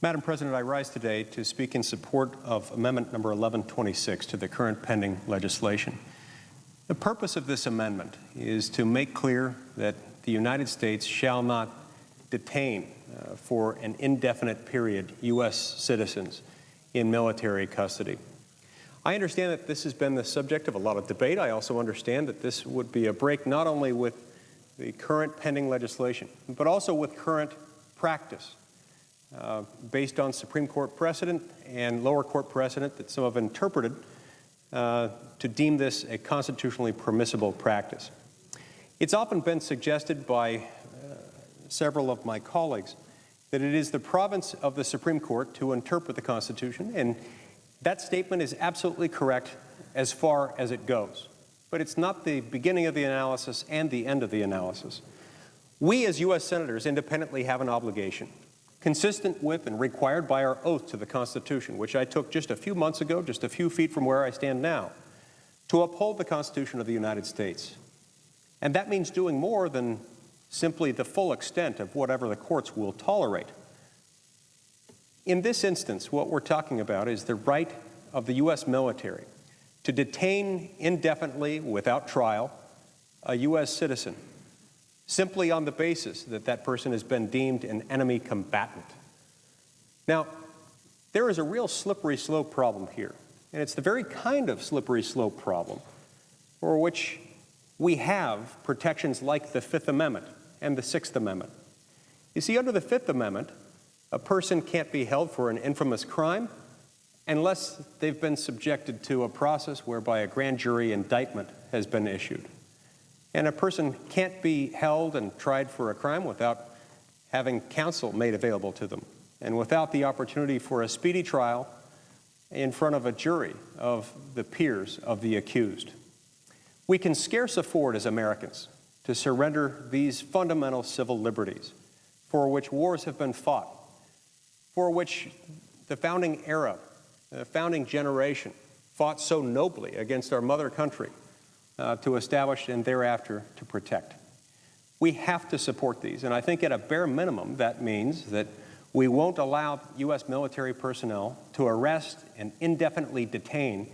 Madam President, I rise today to speak in support of Amendment number 1126 to the current pending legislation. The purpose of this amendment is to make clear that the United States shall not detain for an indefinite period U.S. citizens in military custody. I understand that this has been the subject of a lot of debate. I also understand that this would be a break not only with the current pending legislation, but also with current practice based on Supreme Court precedent and lower court precedent that some have interpreted to deem this a constitutionally permissible practice. It's often been suggested by several of my colleagues that it is the province of the Supreme Court to interpret the Constitution, and that statement is absolutely correct as far as it goes. But it's not the beginning of the analysis and the end of the analysis. We as U.S. Senators independently have an obligation, consistent with and required by our oath to the Constitution, which I took just a few months ago, just a few feet from where I stand now, to uphold the Constitution of the United States. And that means doing more than simply the full extent of whatever the courts will tolerate. In this instance, what we're talking about is the right of the U.S. military to detain indefinitely without trial a U.S. citizen simply on the basis that that person has been deemed an enemy combatant. Now, there is a real slippery slope problem here, and it's the very kind of slippery slope problem for which we have protections like the Fifth Amendment and the Sixth Amendment. You see, under the Fifth Amendment, a person can't be held for an infamous crime unless they've been subjected to a process whereby a grand jury indictment has been issued. And a person can't be held and tried for a crime without having counsel made available to them and without the opportunity for a speedy trial in front of a jury of the peers of the accused. We can scarce afford as Americans to surrender these fundamental civil liberties for which wars have been fought, for which the founding era, the founding generation fought so nobly against our mother country to establish and thereafter to protect. We have to support these, and I think at a bare minimum that means that we won't allow U.S. military personnel to arrest and indefinitely detain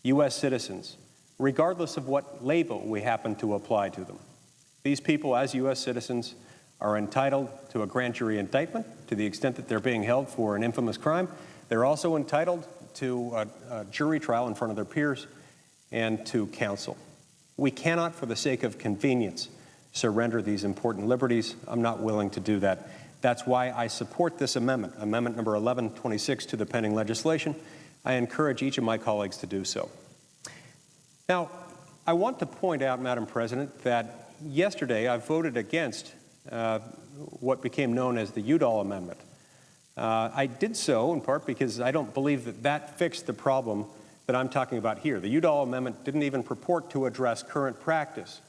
U.S. citizens, regardless of what label we happen to apply to them. These people, as U.S. citizens, are entitled to a grand jury indictment to the extent that they're being held for an infamous crime. They're also entitled to a jury trial in front of their peers and to counsel. We cannot, for the sake of convenience, surrender these important liberties. I'm not willing to do that. That's why I support this amendment, Amendment number 1126 to the pending legislation. I encourage each of my colleagues to do so. Now, I want to point out, Madam President, that yesterday I voted against what became known as the Udall Amendment. I did so in part because I don't believe that that fixed the problem that I'm talking about here. The Udall Amendment didn't even purport to address current practice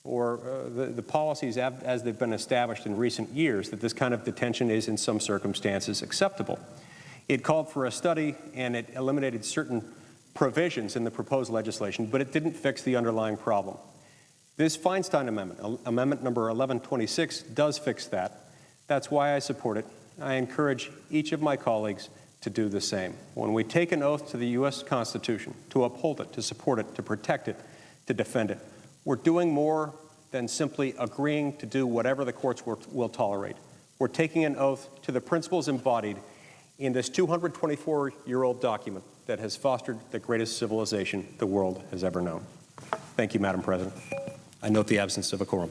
or the policies as they've been established in recent years that this kind of detention is in some circumstances acceptable. It called for a study and it eliminated certain provisions in the proposed legislation, but it didn't fix the underlying problem. This Feinstein Amendment, Amendment number 1126, does fix that. That's why I support it. I encourage each of my colleagues to do the same. When we take an oath to the U.S. Constitution, to uphold it, to support it, to protect it, to defend it, we're doing more than simply agreeing to do whatever the courts will tolerate. We're taking an oath to the principles embodied in this 224-year-old document that has fostered the greatest civilization the world has ever known. Thank you, Madam President. I note the absence of a quorum.